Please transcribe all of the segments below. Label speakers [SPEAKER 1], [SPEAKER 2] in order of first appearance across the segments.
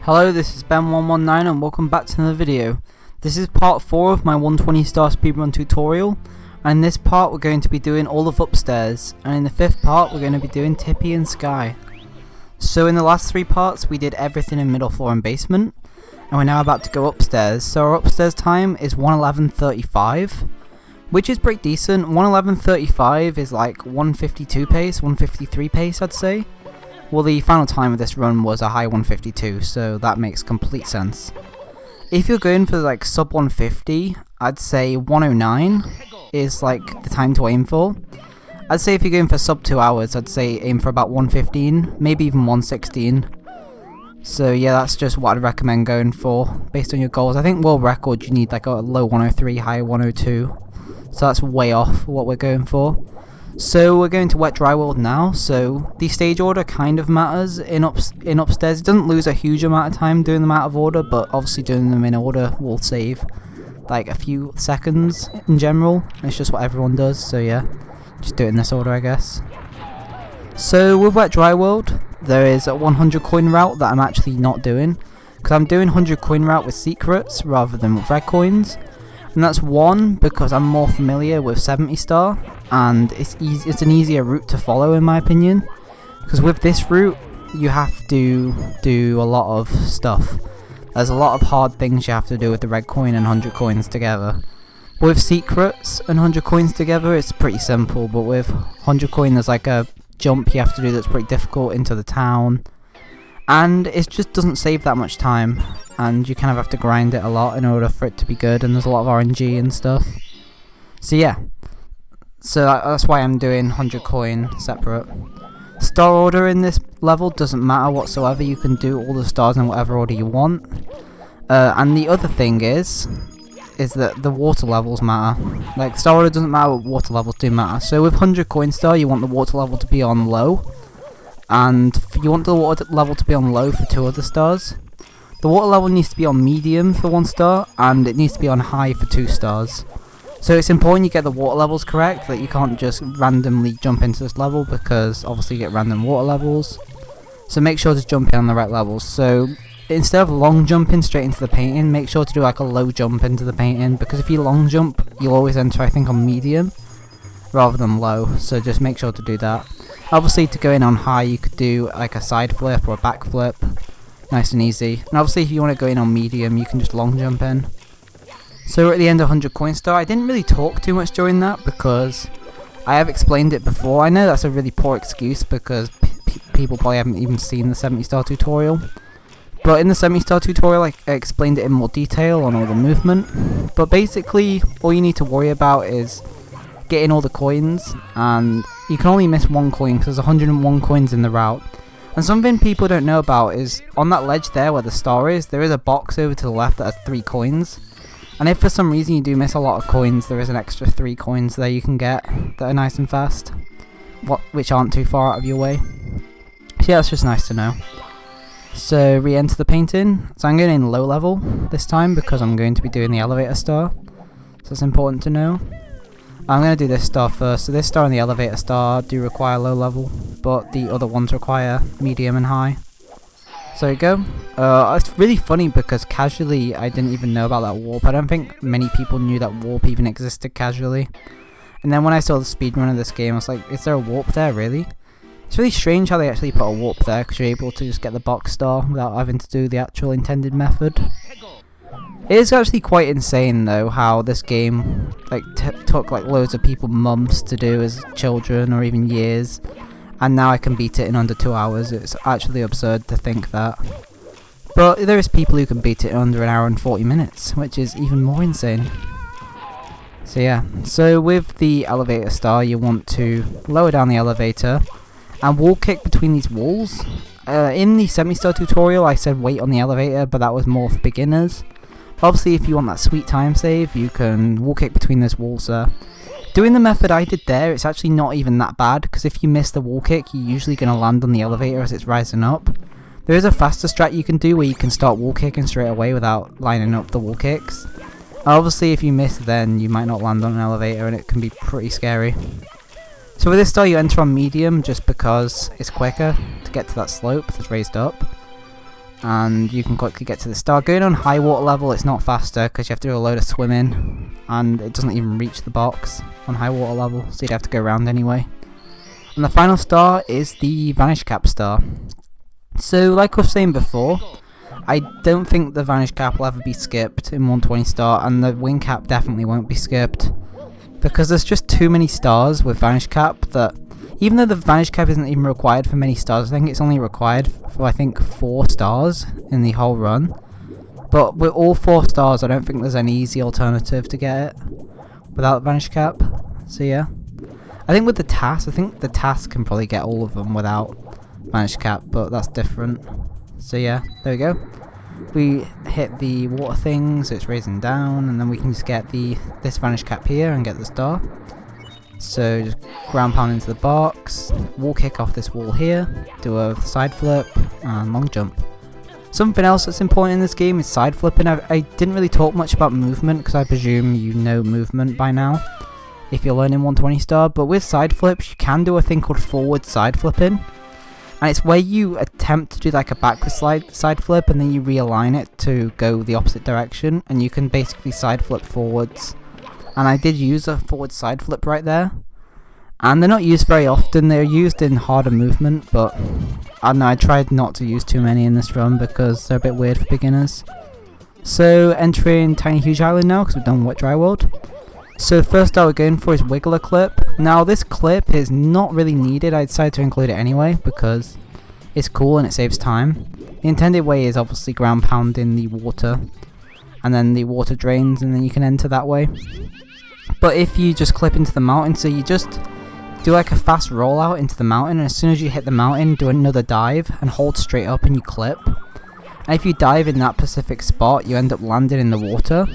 [SPEAKER 1] Hello, this is Ben119 and welcome back to another video. This is part 4 of my 120-star speedrun tutorial, and in this part we're going to be doing all of upstairs, and in the 5th part we're going to be doing Tippy and Sky. So in the last 3 parts we did everything in middle floor and basement, and we're now about to go upstairs. So our upstairs time is 1:11:35, which is pretty decent. 1:11:35 is like 152 pace, 153 pace I'd say. Well, the final time of this run was a high 152, so that makes complete sense. If you're going for like sub 150, I'd say 109 is like the time to aim for. I'd say if you're going for sub 2 hours, I'd say aim for about 115, maybe even 116. So yeah, that's just what I'd recommend going for based on your goals. I think world record you need like a low 103, high 102. So that's way off what we're going for. So we're going to wet dry world now, so the stage order kind of matters in upstairs. It doesn't lose a huge amount of time doing them out of order, but obviously doing them in order will save like a few seconds in general. It's just what everyone does, so yeah, just do it in this order I guess. So with wet dry world, there is a 100 coin route that I'm actually not doing, because I'm doing 100 coin route with secrets rather than with red coins. And that's one, because I'm more familiar with 70 star, and it's an easier route to follow in my opinion. Because with this route, you have to do a lot of stuff. There's a lot of hard things you have to do with the red coin and 100 coins together. With secrets and 100 coins together, it's pretty simple, but with 100 coin there's like a jump you have to do that's pretty difficult into the town. And it just doesn't save that much time, and you kind of have to grind it a lot in order for it to be good, and there's a lot of RNG and stuff. So yeah, so that's why I'm doing 100 coin separate. Star order in this level doesn't matter whatsoever, you can do all the stars in whatever order you want. And the other thing is that the water levels matter. Like star order doesn't matter, but water levels do matter. So with 100 coin star you want the water level to be on low. And you want the water level to be on low for 2 other stars. The water level needs to be on medium for 1 star, and it needs to be on high for 2 stars. So it's important you get the water levels correct, that you can't just randomly jump into this level, because obviously you get random water levels. So make sure to jump in on the right levels. So instead of long jumping straight into the painting, make sure to do like a low jump into the painting, because if you long jump, you'll always enter I think on medium rather than low, so just make sure to do that. Obviously to go in on high you could do like a side flip or a back flip, nice and easy. And obviously if you want to go in on medium you can just long jump in. So we're at the end of 100 coin star. I didn't really talk too much during that because I have explained it before. I know that's a really poor excuse because people probably haven't even seen the 70 star tutorial. But in the 70 star tutorial I explained it in more detail on all the movement. But basically all you need to worry about is getting all the coins, and you can only miss 1 coin because there's 101 coins in the route. And something people don't know about is on that ledge there where the star is, there is a box over to the left that has 3 coins. And if for some reason you do miss a lot of coins, there is an extra 3 coins there you can get that are nice and fast, which aren't too far out of your way. So yeah, that's just nice to know. So re-enter the painting. So I'm going in low level this time because I'm going to be doing the elevator star. So it's important to know. I'm going to do this star first. So this star and the elevator star do require low level, but the other ones require medium and high. So there you go. It's really funny because casually I didn't even know about that warp. I don't think many people knew that warp even existed casually. And then when I saw the speedrun of this game I was like, is there a warp there really? It's really strange how they actually put a warp there, because you're able to just get the box star without having to do the actual intended method. It is actually quite insane though how this game like took like loads of people months to do as children or even years, and now I can beat it in under 2 hours. It's actually absurd to think that. But there is people who can beat it in under 1 hour and 40 minutes, which is even more insane. So yeah, so with the elevator star you want to lower down the elevator and wall kick between these walls. In the 70 star tutorial I said wait on the elevator, but that was more for beginners. Obviously if you want that sweet time save you can wall kick between those walls there. Doing the method I did there, it's actually not even that bad, because if you miss the wall kick you're usually going to land on the elevator as it's rising up. There is a faster strat you can do where you can start wall kicking straight away without lining up the wall kicks. Obviously if you miss then you might not land on an elevator and it can be pretty scary. So with this style you enter on medium just because it's quicker to get to that slope that's raised up. and you can quickly get to the star. Going on high water level, it's not faster because you have to do a load of swimming, and it doesn't even reach the box on high water level, so you'd have to go around anyway. And the final star is the Vanish Cap star. So like I was saying before, I don't think the Vanish Cap will ever be skipped in 120 star, and the Wing Cap definitely won't be skipped, because there's just too many stars with Vanish Cap that, even though the Vanish Cap isn't even required for many stars, I think it's only required for, I think, 4 stars in the whole run. But with all 4 stars, I don't think there's any easy alternative to get it without Vanish Cap. So yeah. I think with the TAS, I think the TAS can probably get all of them without Vanish Cap, but that's different. So yeah, there we go. We hit the water thing, so it's raising down, and then we can just get this Vanish Cap here and get the star. So just ground pound into the box, wall kick off this wall here, do a side flip, and long jump. Something else that's important in this game is side flipping. I didn't really talk much about movement because I presume you know movement by now if you're learning 120 star, but with side flips you can do a thing called forward side flipping, and it's where you attempt to do like a backward side flip and then you realign it to go the opposite direction, and you can basically side flip forwards. And I did use a forward side flip right there, and they're not used very often. They're used in harder movement, but I don't know, I tried not to use too many in this run because they're a bit weird for beginners. So entering Tiny Huge Island now because we've done Wet Dry World. So the first star we're going for is Wiggler Clip. Now this clip is not really needed. I decided to include it anyway because it's cool and it saves time. The intended way is obviously ground pound in the water, and then the water drains and then you can enter that way. But if you just clip into the mountain, so you just do like a fast rollout into the mountain, and as soon as you hit the mountain, do another dive and hold straight up and you clip. And if you dive in that specific spot, you end up landing in the water.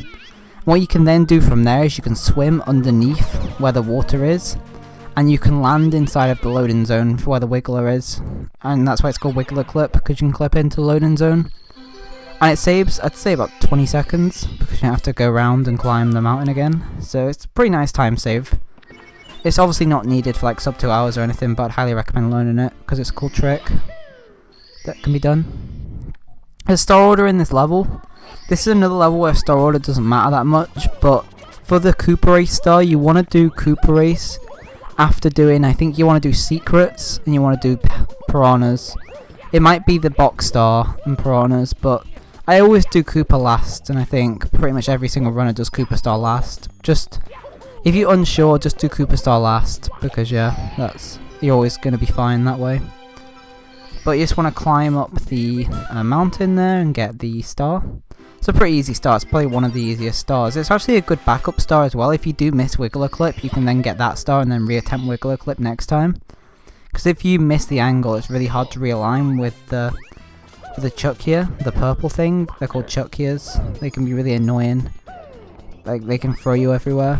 [SPEAKER 1] What you can then do from there is you can swim underneath where the water is, and you can land inside of the loading zone for where the wiggler is. And that's why it's called Wiggler Clip, because you can clip into the loading zone. And it saves, I'd say, about 20 seconds, because you don't have to go around and climb the mountain again. So it's a pretty nice time save. It's obviously not needed for like sub 2 hours or anything, but I'd highly recommend learning it, because it's a cool trick that can be done. There's star order in this level. This is another level where star order doesn't matter that much, but for the Cooper Race star, you want to do Cooper Race after doing, I think you want to do Secrets, and you want to do Piranhas. It might be the box star and Piranhas, but I always do Cooper last, and I think pretty much every single runner does Cooper star last. Just, if you're unsure, just do Cooper star last, because yeah, you're always going to be fine that way. But you just want to climb up the mountain there and get the star. It's a pretty easy star. It's probably one of the easiest stars. It's actually a good backup star as well. If you do miss Wiggler Clip, you can then get that star and then reattempt Wiggler Clip next time. Because if you miss the angle, it's really hard to realign with the chuck here, the purple thing. They're called chuck heres. They can be really annoying. Like, they can throw you everywhere.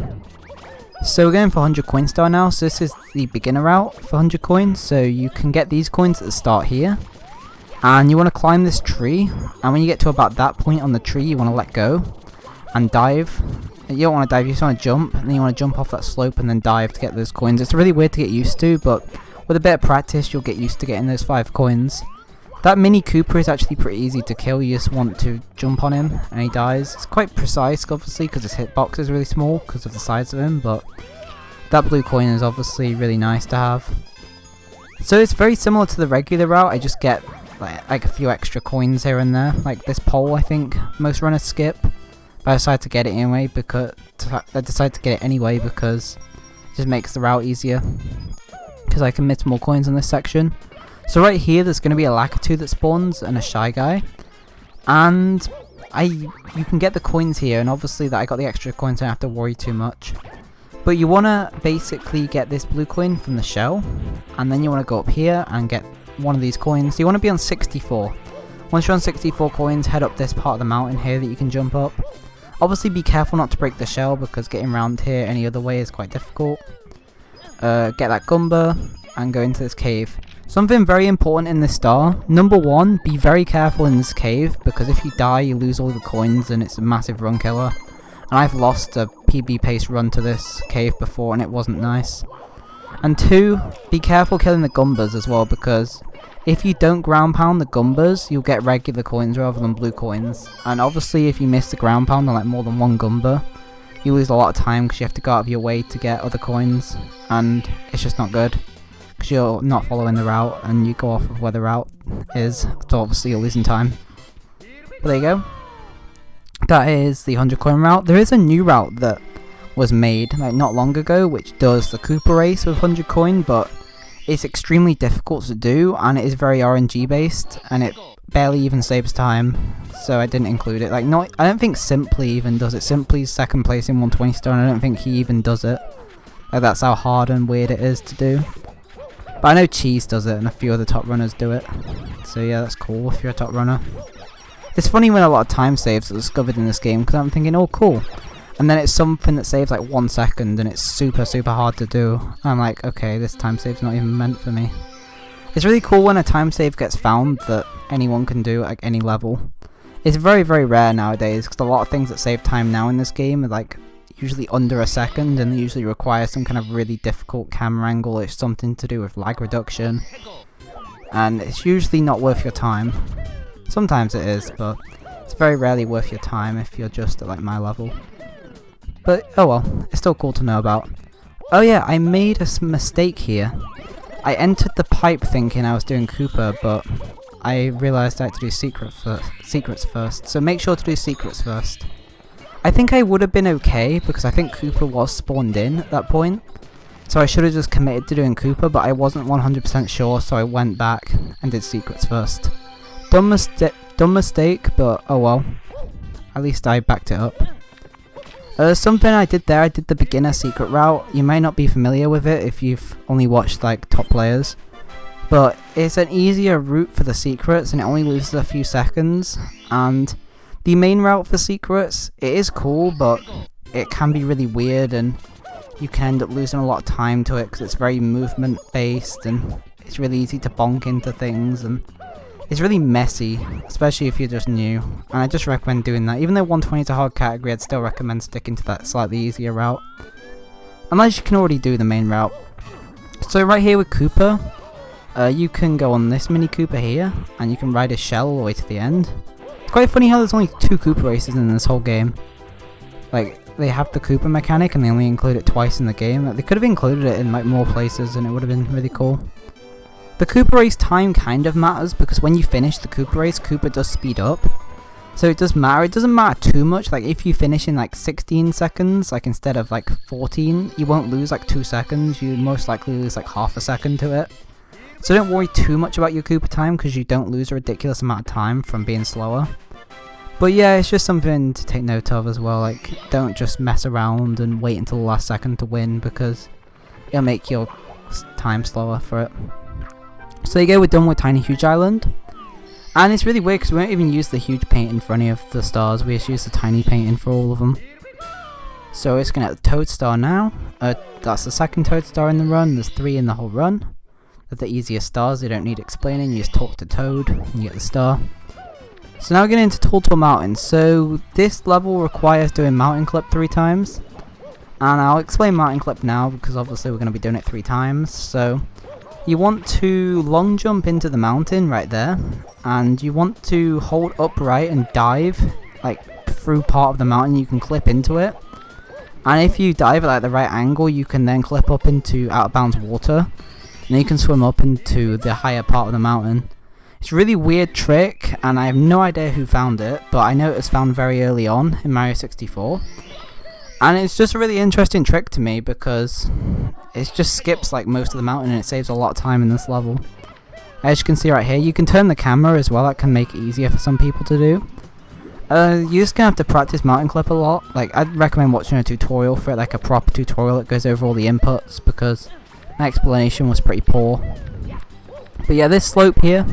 [SPEAKER 1] So we're going for 100 coin star now. So this is the beginner route for 100 coins. So you can get these coins at the start here. And you want to climb this tree, and when you get to about that point on the tree, you want to let go and dive. You don't want to dive, you just want to jump, and then you want to jump off that slope and then dive to get those coins. It's really weird to get used to, but with a bit of practice you'll get used to getting those 5 coins. That Mini Cooper is actually pretty easy to kill. You just want to jump on him and he dies. It's quite precise obviously because his hitbox is really small because of the size of him, but that blue coin is obviously really nice to have. So it's very similar to the regular route. I just get like a few extra coins here and there, like this pole I think most runners skip, but I decided to get it anyway because it just makes the route easier because I can miss more coins on this section. So right here there's going to be a Lakitu that spawns and a Shy Guy, and you can get the coins here, and obviously that I got the extra coins, I don't have to worry too much. But you want to basically get this blue coin from the shell, and then you want to go up here and get one of these coins. So you want to be on 64. Once you're on 64 coins, head up this part of the mountain here that you can jump up. Obviously be careful not to break the shell because getting around here any other way is quite difficult. Get that Gumba and go into this cave. Something very important in this star. Number 1, be very careful in this cave because if you die you lose all the coins and it's a massive run killer. And I've lost a PB pace run to this cave before and it wasn't nice. And 2, be careful killing the Gumbas as well, because if you don't ground pound the Gumbas, you'll get regular coins rather than blue coins. And obviously if you miss the ground pound on like more than one Gumba, you lose a lot of time because you have to go out of your way to get other coins, and it's just not good because you're not following the route and you go off of where the route is, so obviously you're losing time. But there you go. That is the 100 coin route. There is a new route that was made like not long ago which does the Koopa race with 100 coin, but it's extremely difficult to do and it is very RNG based and it barely even saves time, so I didn't include it. Like, not, I don't think Simply even does it. Simply's second place in 120 star and I don't think he even does it. Like, that's how hard and weird it is to do. But I know Cheese does it and a few other top runners do it, so yeah, that's cool if you're a top runner. It's funny when a lot of time saves are discovered in this game because I'm thinking, oh cool, and then it's something that saves like 1 second and it's super hard to do. I'm like, okay, this time save's not even meant for me. It's really cool when a time save gets found that anyone can do at like, any level. It's very rare nowadays because a lot of things that save time now in this game are like usually under a second and they usually require some kind of really difficult camera angle or something to do with lag reduction, and it's usually not worth your time. Sometimes it is, but it's very rarely worth your time if you're just at like my level. But oh well, it's still cool to know about. Oh yeah, I made a mistake here. I entered the pipe thinking I was doing Koopa, but I realised I had to do secrets first, so make sure to do secrets first. I think I would have been okay, because I think Koopa was spawned in at that point, so I should have just committed to doing Koopa, but I wasn't 100% sure, so I went back and did secrets first. Dumb mistake, but oh well, at least I backed it up. There's something I did there. I did the beginner secret route. You may not be familiar with it if you've only watched like top players, but it's an easier route for the secrets and it only loses a few seconds. And the main route for secrets, it is cool, but it can be really weird and you can end up losing a lot of time to it because it's very movement based and it's really easy to bonk into things and it's really messy, especially if you're just new, and I just recommend doing that. Even though 120 is a hard category, I'd still recommend sticking to that slightly easier route, unless you can already do the main route. So right here with Koopa, you can go on this Mini Koopa here, and you can ride a shell all the way to the end. It's quite funny how there's only 2 Koopa races in this whole game. Like, they have the Koopa mechanic and they only include it twice in the game. Like, they could have included it in like more places and it would have been really cool. The Koopa race time kind of matters because when you finish the Koopa race, Koopa does speed up. So it does matter. It doesn't matter too much. Like if you finish in like 16 seconds, like instead of like 14, you won't lose like 2 seconds. You most likely lose like half a second to it. So don't worry too much about your Koopa time because you don't lose a ridiculous amount of time from being slower. But yeah, it's just something to take note of as well. Like don't just mess around and wait until the last second to win because it'll make your time slower for it. So there you go, we're done with Tiny Huge Island. And it's really weird because we won't even use the huge painting for any of the stars, we just use the tiny painting for all of them. So it's going to Toad Star now. That's the second Toad Star in the run, there's 3 in the whole run. They're the easiest stars, they don't need explaining, you just talk to Toad and you get the star. So now we're getting into Tall Tall Mountain. So this level requires doing Mountain Clip 3 times. And I'll explain Mountain Clip now because obviously we're going to be doing it 3 times. So you want to long jump into the mountain right there, and you want to hold upright and dive like through part of the mountain. You can clip into it, and if you dive at like the right angle, you can then clip up into out of bounds water, and then you can swim up into the higher part of the mountain. It's a really weird trick, and I have no idea who found it, but I know it was found very early on in Mario 64. And it's just a really interesting trick to me because it just skips like most of the mountain and it saves a lot of time in this level. As you can see right here, you can turn the camera as well, that can make it easier for some people to do. You're just gonna have to practice Mountain Clip a lot. Like I'd recommend watching a tutorial for it, like a proper tutorial that goes over all the inputs because my explanation was pretty poor. But yeah, this slope here,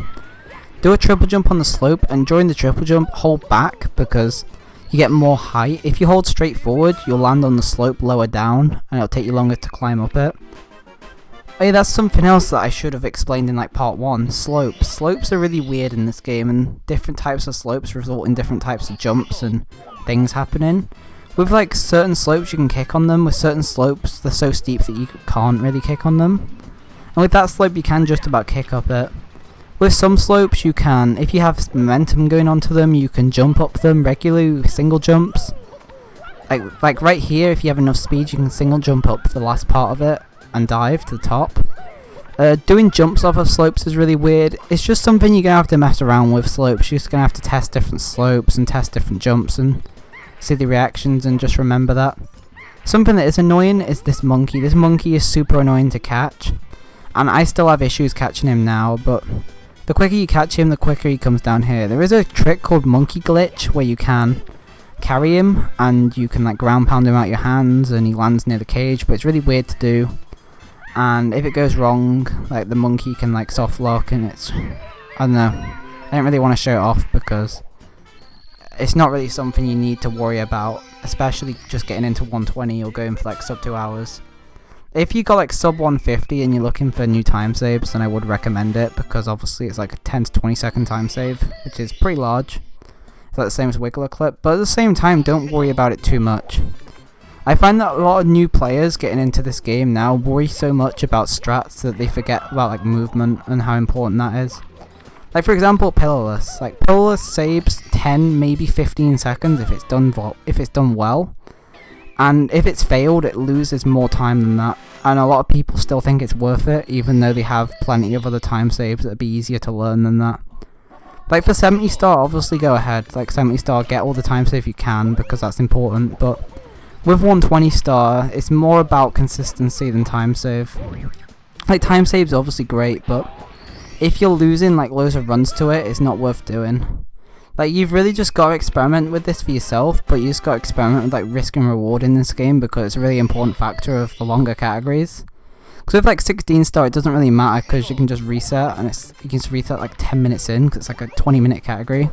[SPEAKER 1] do a triple jump on the slope and during the triple jump hold back because you get more height. If you hold straight forward, you'll land on the slope lower down, and it'll take you longer to climb up it. Oh yeah, that's something else that I should have explained in like part 1. Slopes. Slopes are really weird in this game, and different types of slopes result in different types of jumps and things happening. With like certain slopes you can kick on them, with certain slopes they're so steep that you can't really kick on them. And with that slope you can just about kick up it. With some slopes you can, if you have momentum going onto them, you can jump up them regularly with single jumps. Like right here, if you have enough speed you can single jump up the last part of it and dive to the top. Doing jumps off of slopes is really weird. It's just something you're going to have to mess around with slopes. You're just going to have to test different slopes and test different jumps and see the reactions and just remember that. Something that is annoying is this monkey. This monkey is super annoying to catch. And I still have issues catching him now, but the quicker you catch him, the quicker he comes down here. There is a trick called monkey glitch where you can carry him and you can like ground pound him out your hands and he lands near the cage, but it's really weird to do. And if it goes wrong, like the monkey can like soft lock and it's, I don't know, I don't really want to show it off because it's not really something you need to worry about, especially just getting into 120 or going for like sub 2 hours. If you got like sub 150 and you're looking for new time saves, then I would recommend it because obviously it's like a 10 to 20 second time save, which is pretty large. It's like the same as Wiggler Clip, but at the same time don't worry about it too much. I find that a lot of new players getting into this game now worry so much about strats that they forget about like movement and how important that is. Like for example, Pillarless. Like Pillarless saves 10, maybe 15 seconds if it's done well. And if it's failed, it loses more time than that. And a lot of people still think it's worth it, even though they have plenty of other time saves that'd be easier to learn than that. Like for 70 star, obviously go ahead. Like 70 star, get all the time save you can because that's important. But with 120 star, it's more about consistency than time save. Like time save's obviously great, but if you're losing like loads of runs to it, it's not worth doing. Like you've really just got to experiment with this for yourself, but you just got to experiment with like risk and reward in this game because it's a really important factor of the longer categories. Because with like 16 star it doesn't really matter because you can just reset and you can just reset like 10 minutes in because it's like a 20-minute category.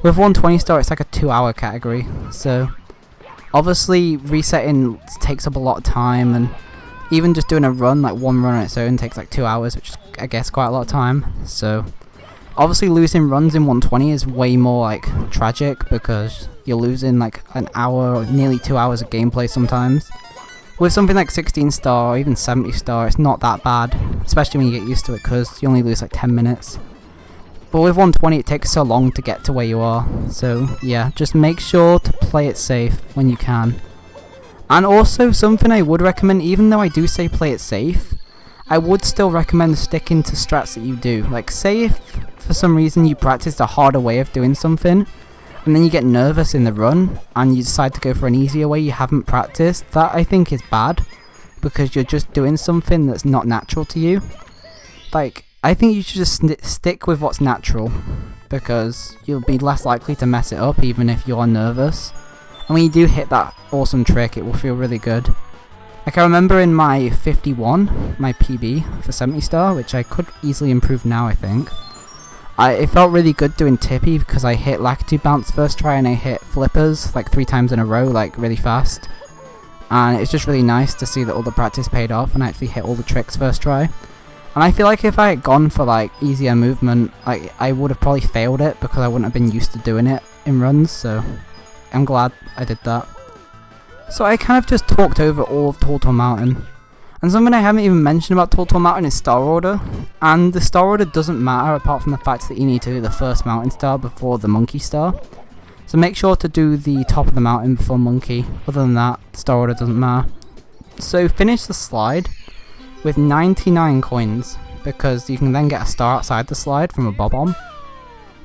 [SPEAKER 1] With 120 star it's like a 2-hour category, so obviously resetting takes up a lot of time, and even just doing a run, like one run on its own, takes like 2 hours, which is I guess quite a lot of time. So obviously losing runs in 120 is way more like tragic because you're losing like an hour or nearly 2 hours of gameplay sometimes. With something like 16 star or even 70 star, it's not that bad, especially when you get used to it because you only lose like 10 minutes. But with 120 it takes so long to get to where you are, so yeah, just make sure to play it safe when you can. And also something I would recommend, even though I do say play it safe, I would still recommend sticking to strats that you do. Like say if for some reason you practiced a harder way of doing something and then you get nervous in the run and you decide to go for an easier way you haven't practiced, that I think is bad because you're just doing something that's not natural to you. Like I think you should just stick with what's natural because you'll be less likely to mess it up even if you're nervous. And when you do hit that awesome trick, it will feel really good. Like I remember in my 51, my PB for 70 star, which I could easily improve now I think. It felt really good doing Tippy because I hit Lakitu bounce first try and I hit flippers like 3 times in a row, like really fast. And it's just really nice to see that all the practice paid off and I actually hit all the tricks first try. And I feel like if I had gone for like easier movement, I would have probably failed it because I wouldn't have been used to doing it in runs, so I'm glad I did that. So I kind of just talked over all of Tall Mountain. And something I haven't even mentioned about Tall Mountain is star order. And the star order doesn't matter apart from the fact that you need to do the first mountain star before the monkey star. So make sure to do the top of the mountain before monkey. Other than that, the star order doesn't matter. So finish the slide with 99 coins because you can then get a star outside the slide from a bob-omb.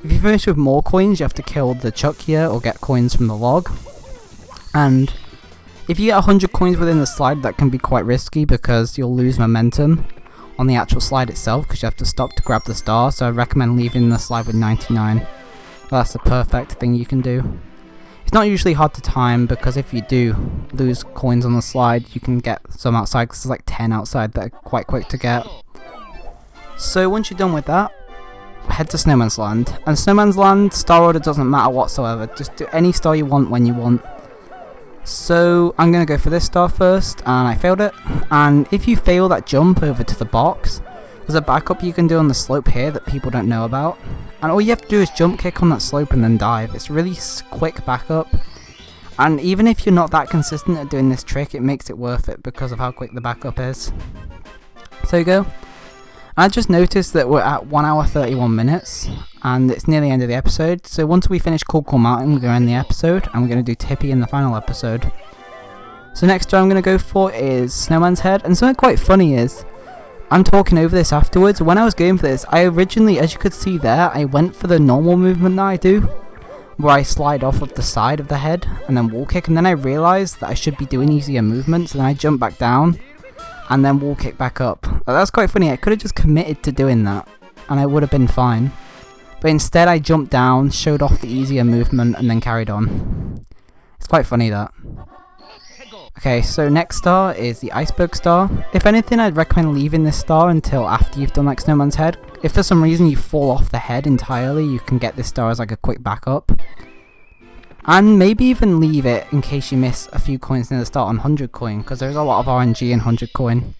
[SPEAKER 1] If you finish with more coins, you have to kill the Chuckya or get coins from the log. And if you get 100 coins within the slide, that can be quite risky because you'll lose momentum on the actual slide itself because you have to stop to grab the star, so I recommend leaving the slide with 99. That's the perfect thing you can do. It's not usually hard to time because if you do lose coins on the slide, you can get some outside because there's like 10 outside that are quite quick to get. So once you're done with that, head to Snowman's Land. And Snowman's Land, star order doesn't matter whatsoever, just do any star you want when you want. So I'm going to go for this star first, and I failed it. And if you fail that jump over to the box, there's a backup you can do on the slope here that people don't know about. And all you have to do is jump kick on that slope and then dive. It's really quick backup. And even if you're not that consistent at doing this trick, it makes it worth it because of how quick the backup is. So you go. I just noticed that we're at 1 hour 31 minutes and it's near the end of the episode, so once we finish Cool Mountain we're going to end the episode and we're going to do Tippy in the final episode. So next star I'm going to go for is Snowman's Head, and something quite funny is I'm talking over this afterwards. When I was going for this, I originally, as you could see there, I went for the normal movement that I do, where I slide off of the side of the head and then wall kick, and then I realised that I should be doing easier movements, and I jump back down and then wall kick back up. That's quite funny. I could have just committed to doing that and I would have been fine, but instead I jumped down, showed off the easier movement and then carried on. It's quite funny that. Okay, so next star is the Iceberg Star. If anything, I'd recommend leaving this star until after you've done like Snowman's Head. If for some reason you fall off the head entirely, you can get this star as like a quick backup. And maybe even leave it in case you miss a few coins near the start on 100 coin, because there's a lot of RNG in 100 coin.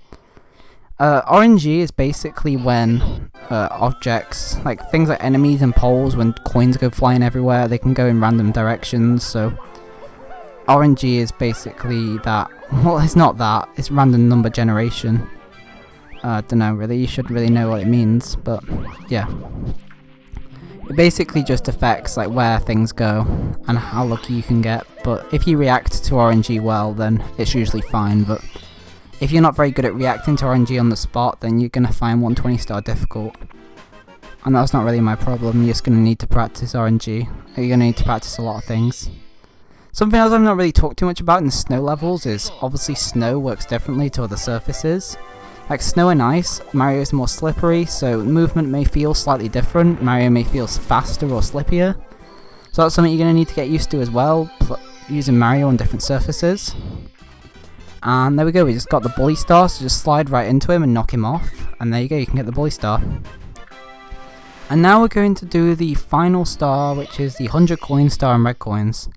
[SPEAKER 1] RNG is basically when objects, like things like enemies and poles, when coins go flying everywhere, they can go in random directions, so RNG is basically that. Well, it's not that, it's random number generation. I don't know really, you should really know what it means, but yeah. It basically just affects like where things go and how lucky you can get, but if you react to RNG well then it's usually fine, but if you're not very good at reacting to RNG on the spot then you're going to find 120 star difficult. And that's not really my problem, you're just going to need to practice RNG. You're going to need to practice a lot of things. Something else I've not really talked too much about in snow levels is obviously snow works differently to other surfaces. Like snow and ice, Mario is more slippery, so movement may feel slightly different. Mario may feel faster or slippier. So that's something you're going to need to get used to as well, using Mario on different surfaces. And there we go, we just got the bully star, so just slide right into him and knock him off. And there you go, you can get the bully star. And now we're going to do the final star, which is the 100 coin star and red coins.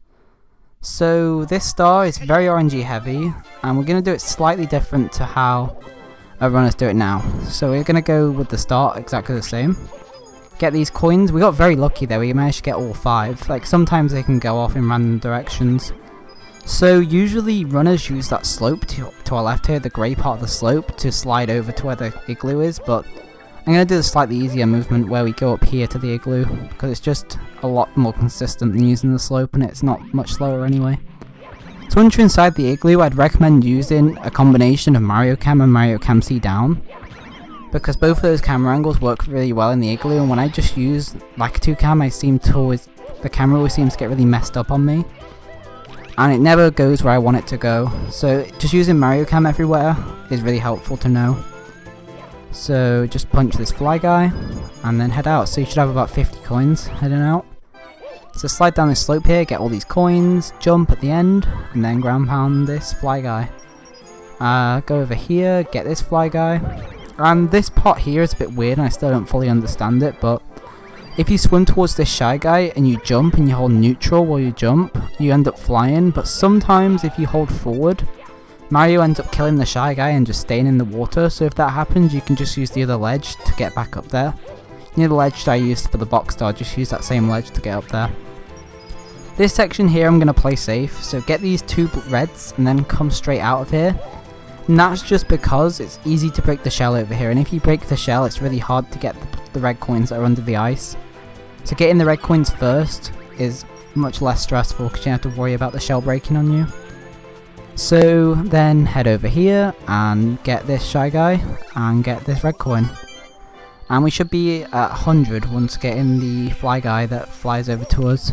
[SPEAKER 1] So this star is very RNG heavy, and we're going to do it slightly different to how runners do it now. So we're going to go with the start exactly the same. Get these coins. We got very lucky there, we managed to get all 5. Like sometimes they can go off in random directions. So usually runners use that slope to our left here, the grey part of the slope, to slide over to where the igloo is, but I'm going to do the slightly easier movement where we go up here to the igloo, because it's just a lot more consistent than using the slope and it's not much slower anyway. So once you're inside the igloo, I'd recommend using a combination of Mario Cam and Mario Cam C down, because both of those camera angles work really well in the igloo, and when I just use like 2 cam, the camera always seems to get really messed up on me, and it never goes where I want it to go. So just using Mario Cam everywhere is really helpful to know. So just punch this fly guy and then head out. So you should have about 50 coins heading out. So slide down this slope here, get all these coins, jump at the end, and then ground pound this fly guy. Go over here, get this fly guy. And this part here is a bit weird and I still don't fully understand it, but if you swim towards this shy guy and you jump and you hold neutral while you jump, you end up flying, but sometimes if you hold forward, Mario ends up killing the shy guy and just staying in the water, so if that happens you can just use the other ledge to get back up there. You know, the ledge that I used for the box star, just use that same ledge to get up there. This section here I'm going to play safe, so get these 2 reds and then come straight out of here. And that's just because it's easy to break the shell over here, and if you break the shell it's really hard to get the red coins that are under the ice. So getting the red coins first is much less stressful because you don't have to worry about the shell breaking on you. So then head over here and get this shy guy and get this red coin. And we should be at 100 once getting the fly guy that flies over to us.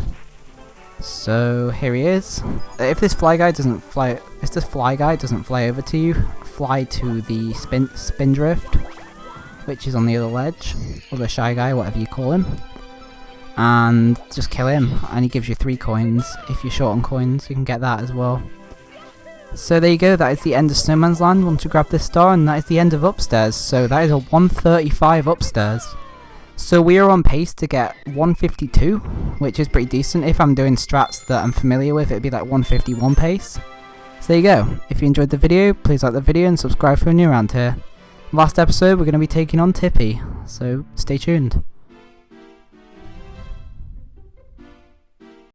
[SPEAKER 1] So here he is. If this fly guy doesn't fly over to you, fly to the spin drift, which is on the other ledge, or the shy guy, whatever you call him, and just kill him, and he gives you 3 coins. If you're short on coins you can get that as well. So there you go, that is the end of Snowman's Land once you grab this star, and that is the end of Upstairs. So that is a 135 Upstairs. So we are on pace to get 152, which is pretty decent. If I'm doing strats that I'm familiar with, it'd be like 151 pace. So there you go. If you enjoyed the video, please like the video and subscribe if you're new around here. Last episode we're going to be taking on Tippy, so stay tuned.